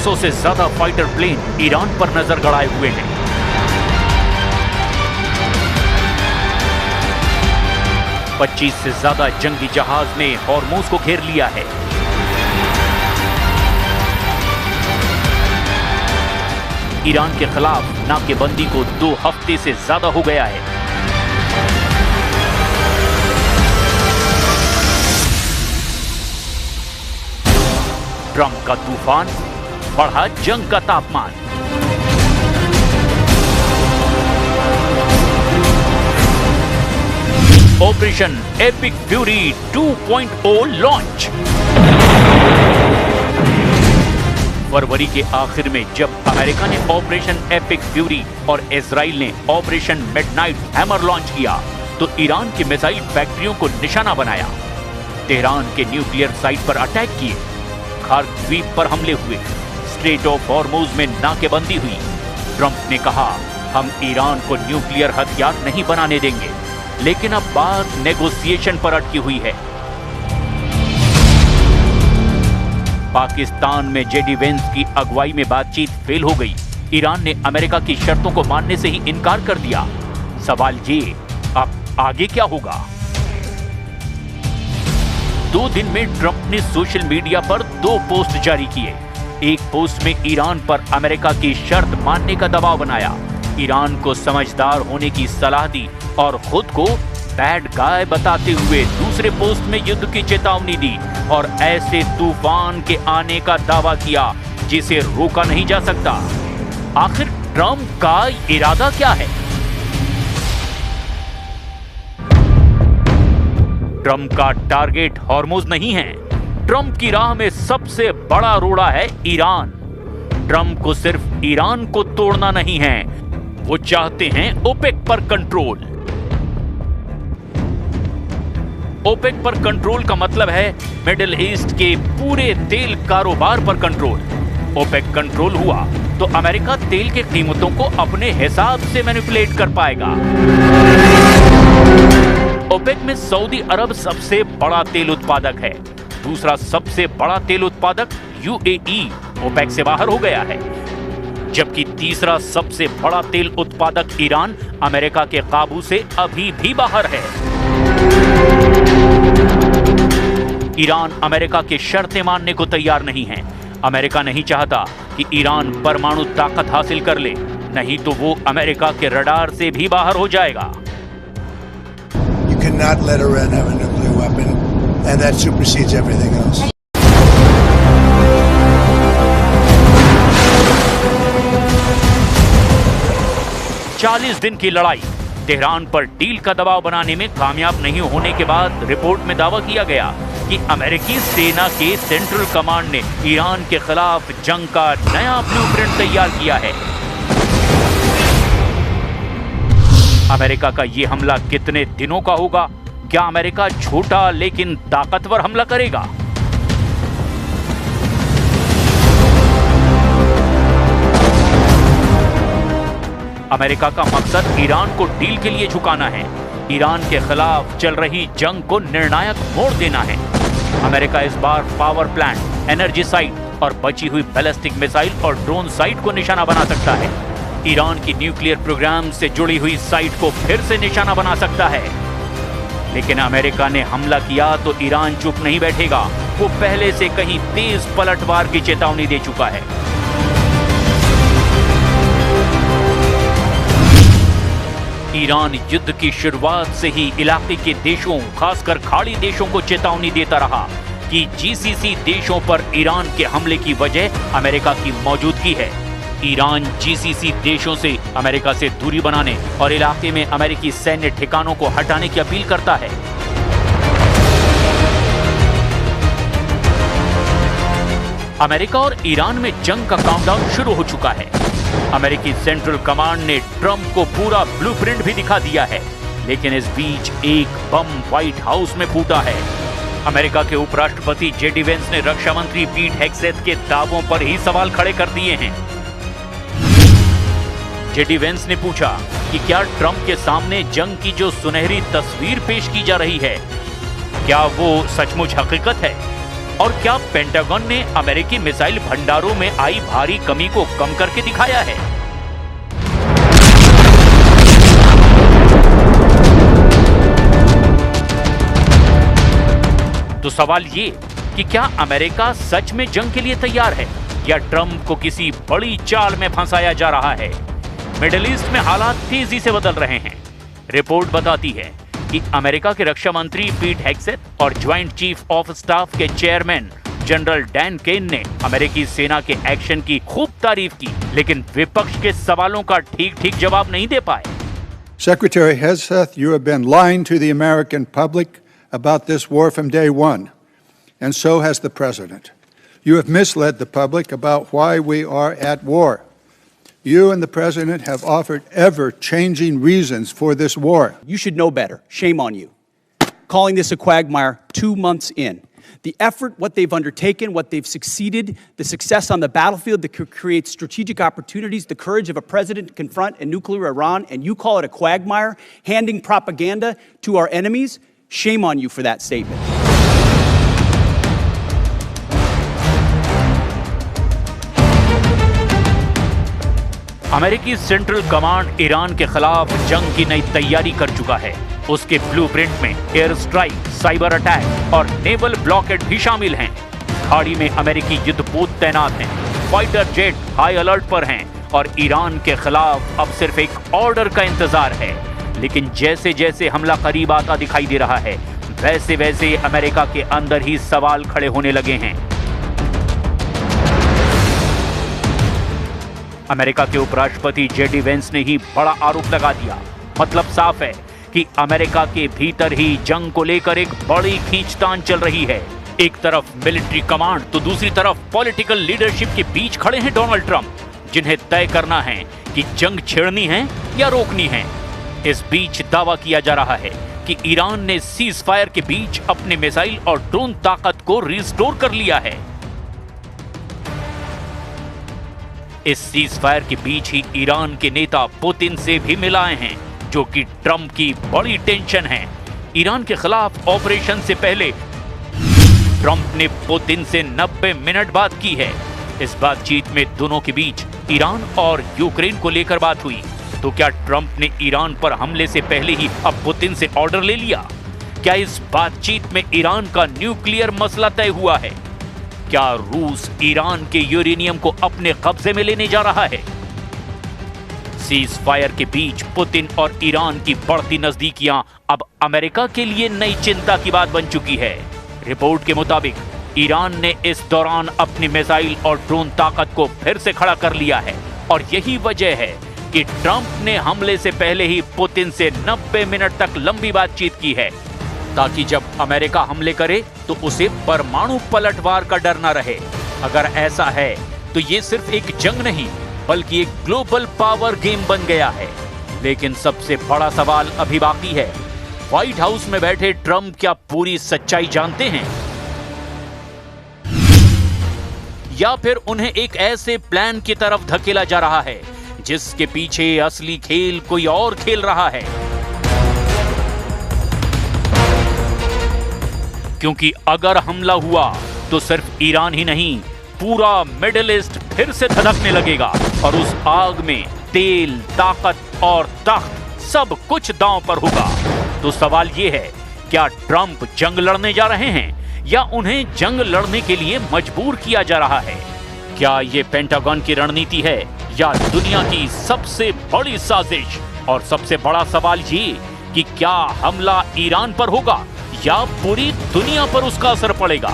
200 से ज्यादा fighter plane Iran पर नजर गड़ाए हुए हैं। पच्चीस से ज्यादा जंगी जहाज ने हॉर्मोज को घेर लिया है। ईरान के खिलाफ नाकेबंदी को 2 हफ्ते से ज्यादा हो गया है। ट्रंप का तूफान, बढ़ा जंग का तापमान। Operation epic fury 2.0 launch. फरवरी के आखिर में जब अमेरिका ने ऑपरेशन एपिक फ्यूरी और इजराइल ने ऑपरेशन मिडनाइट हैमर लॉन्च किया तो ईरान की मिसाइल फैक्ट्रियों को निशाना बनाया। तेहरान के न्यूक्लियर साइट पर अटैक किए, खार्क द्वीप पर हमले हुए, स्ट्रेट ऑफ हॉर्मुज में नाकेबंदी हुई। ट्रंप ने कहा, हम ईरान को न्यूक्लियर हथियार नहीं बनाने देंगे, लेकिन अब बात नेगोशिएशन पर अटकी हुई है। पाकिस्तान में जेडी वेंस की अगुवाई में बातचीत फेल हो गई। ईरान ने अमेरिका की शर्तों को मानने से ही इनकार कर दिया। सवाल ये, अब आगे क्या होगा? 2 दिन में ट्रंप ने सोशल मीडिया पर 2 पोस्ट जारी किए। एक पोस्ट में ईरान पर अमेरिका की शर्त मानने का दबाव बनाया, ईरान को समझदार होने की सलाह दी और खुद को बैड गाय बताते हुए दूसरे पोस्ट में युद्ध की चेतावनी दी और ऐसे तूफान के आने का दावा किया जिसे रोका नहीं जा सकता। आखिर ट्रंप का इरादा क्या है? ट्रंप का टारगेट हॉर्मुज नहीं है। ट्रंप की राह में सबसे बड़ा रोड़ा है ईरान। ट्रंप को सिर्फ ईरान को तोड़ना नहीं है, वो चाहते हैं ओपेक पर कंट्रोल। ओपेक पर कंट्रोल का मतलब है मिडिल ईस्ट के पूरे तेल कारोबार पर कंट्रोल। ओपेक कंट्रोल हुआ तो अमेरिका तेल की कीमतों को अपने हिसाब से मैनिपुलेट कर पाएगा। ओपेक में सऊदी अरब सबसे बड़ा तेल उत्पादक है। दूसरा सबसे बड़ा तेल उत्पादक यूएई ओपेक से बाहर हो गया है, जबकि तीसरा सबसे बड़ा तेल उत्पादक ईरान अमेरिका के काबू से अभी भी बाहर है। ईरान अमेरिका की शर्तें मानने को तैयार नहीं है। अमेरिका नहीं चाहता कि ईरान परमाणु ताकत हासिल कर ले, नहीं तो वो अमेरिका के रडार से भी बाहर हो जाएगा। You cannot let Iran have a nuclear weapon, and that supersedes everything else. चालीस दिन की लड़ाई, तेहरान पर डील का दबाव बनाने में कामयाब नहीं होने के बाद रिपोर्ट में दावा किया गया कि अमेरिकी सेना के सेंट्रल कमांड ने ईरान के खिलाफ जंग का नया ब्लूप्रिंट तैयार किया है। अमेरिका का यह हमला कितने दिनों का होगा? क्या अमेरिका छोटा लेकिन ताकतवर हमला करेगा? अमेरिका का मकसद ईरान को डील के लिए झुकाना है, ईरान के खिलाफ चल रही जंग को निर्णायक मोड़ देना है। अमेरिका इस बार पावर प्लांट, एनर्जी साइट और बची हुई बैलिस्टिक मिसाइल और ड्रोन साइट को निशाना बना सकता है। ईरान की न्यूक्लियर प्रोग्राम से जुड़ी हुई साइट को फिर से निशाना बना सकता है। लेकिन अमेरिका ने हमला किया तो ईरान चुप नहीं बैठेगा। वो पहले से कहीं तेज पलटवार की चेतावनी दे चुका है। ईरान युद्ध की शुरुआत से ही इलाके के देशों, खासकर खाड़ी देशों को चेतावनी देता रहा कि जीसीसी देशों पर ईरान के हमले की वजह अमेरिका की मौजूदगी है। ईरान जीसीसी देशों से अमेरिका से दूरी बनाने और इलाके में अमेरिकी सैन्य ठिकानों को हटाने की अपील करता है। अमेरिका और ईरान में जंग का काउंटडाउन शुरू हो चुका है। अमेरिकी सेंट्रल कमांड ने ट्रंप को पूरा ब्लूप्रिंट भी दिखा दिया है, लेकिन इस बीच एक बम व्हाइट हाउस में फूटा है। अमेरिका के उपराष्ट्रपति जेडी वेंस ने रक्षा मंत्री पीट हेग्सेथ के दावों पर ही सवाल खड़े कर दिए हैं। जेडी वेंस ने पूछा कि क्या ट्रंप के सामने जंग की जो सुनहरी तस्वीर पेश की जा रही है, क्या वो सचमुच हकीकत है? और क्या पेंटागन ने अमेरिकी मिसाइल भंडारों में आई भारी कमी को कम करके दिखाया है? तो सवाल ये कि क्या अमेरिका सच में जंग के लिए तैयार है या ट्रंप को किसी बड़ी चाल में फंसाया जा रहा है? मिडिल ईस्ट में हालात तेजी से बदल रहे हैं। रिपोर्ट बताती है कि अमेरिका के रक्षा मंत्री पीट हेग्सेथ और ज्वाइंट चीफ ऑफ स्टाफ के चेयरमैन जनरल डैन केन ने अमेरिकी सेना के एक्शन की खूब तारीफ की, लेकिन विपक्ष के सवालों का ठीक-ठीक जवाब नहीं दे पाए। Secretary Hegseth, you have been lying to the American public about this war from day one, and so has the President. You have misled the public about why we are at war. You and the President have offered ever-changing reasons for this war. You should know better. Shame on you. Calling this a quagmire 2 months in. The effort, what they've undertaken, what they've succeeded, the success on the battlefield that could create strategic opportunities, the courage of a president to confront a nuclear Iran, and you call it a quagmire, handing propaganda to our enemies? Shame on you for that statement. अमेरिकी central command Iran के खिलाफ जंग की नई तैयारी कर चुका है। उसके ब्लूप्रिंट में एयर स्ट्राइक, साइबर अटैक और नेवल ब्लॉकेड भी शामिल हैं। खाड़ी में अमेरिकी युद्धपोत तैनात हैं, फाइटर जेट हाई अलर्ट पर हैं और ईरान के खिलाफ अब सिर्फ एक ऑर्डर का इंतजार है। लेकिन जैसे जैसे हमला करीब आता दिखाई दे रहा है, वैसे वैसे अमेरिका के अंदर ही सवाल खड़े होने लगे हैं। अमेरिका के उपराष्ट्रपति जेडी वेंस ने ही बड़ा आरोप लगा दिया। मतलब साफ है कि अमेरिका के भीतर ही जंग को लेकर एक बड़ी खींचतान चल रही है। एक तरफ मिलिट्री कमांड तो दूसरी तरफ पॉलिटिकल लीडरशिप के बीच खड़े हैं डोनाल्ड ट्रंप, जिन्हें तय करना है कि जंग छेड़नी है या रोकनी है। इस बीच दावा किया जा रहा है कि ईरान ने सीज फायर के बीच अपने मिसाइल और ड्रोन ताकत को रिस्टोर कर लिया है। इस सीज फायर के बीच ही ईरान के नेता पुतिन से भी मिलाए हैं, जो कि ट्रंप की बड़ी टेंशन है। ईरान के खिलाफ ऑपरेशन से पहले ट्रंप ने पुतिन से 90 मिनट बात की है। इस बातचीत में दोनों के बीच ईरान और यूक्रेन को लेकर बात हुई। तो क्या ट्रंप ने ईरान पर हमले से पहले ही अब पुतिन से ऑर्डर ले लिया? क्या इस बातचीत में ईरान का न्यूक्लियर मसला तय हुआ है? क्या रूस ईरान के यूरेनियम को अपने कब्जे में लेने जा रहा है? सीज फायर के बीच पुतिन और ईरान की बढ़ती नजदीकियां अब अमेरिका के लिए नई चिंता की बात बन चुकी है। रिपोर्ट के मुताबिक ईरान ने इस दौरान अपनी मिसाइल और ड्रोन ताकत को फिर से खड़ा कर लिया है और यही वजह है कि ट्रंप ने हमले से पहले ही पुतिन से 90 मिनट तक लंबी बातचीत की है, ताकि जब अमेरिका हमले करे तो उसे परमाणु पलटवार का डर न रहे। अगर ऐसा है तो ये सिर्फ एक जंग नहीं बल्कि एक ग्लोबल पावर गेम बन गया है। लेकिन सबसे बड़ा सवाल अभी बाकी है। व्हाइट हाउस में बैठे ट्रंप क्या पूरी सच्चाई जानते हैं, या फिर उन्हें एक ऐसे प्लान की तरफ धकेला जा रहा है जिसके पीछे असली खेल कोई और खेल रहा है? क्योंकि अगर हमला हुआ तो सिर्फ ईरान ही नहीं, पूरा मिडिल ईस्ट फिर से धधकने लगेगा और उस आग में तेल, ताकत और तख्त सब कुछ दांव पर होगा। तो सवाल यह है, क्या ट्रंप जंग लड़ने जा रहे हैं या उन्हें जंग लड़ने के लिए मजबूर किया जा रहा है? क्या ये पेंटागन की रणनीति है या दुनिया की सबसे बड़ी साजिश? और सबसे बड़ा सवाल ये कि क्या हमला ईरान पर होगा या पूरी दुनिया पर उसका असर पड़ेगा?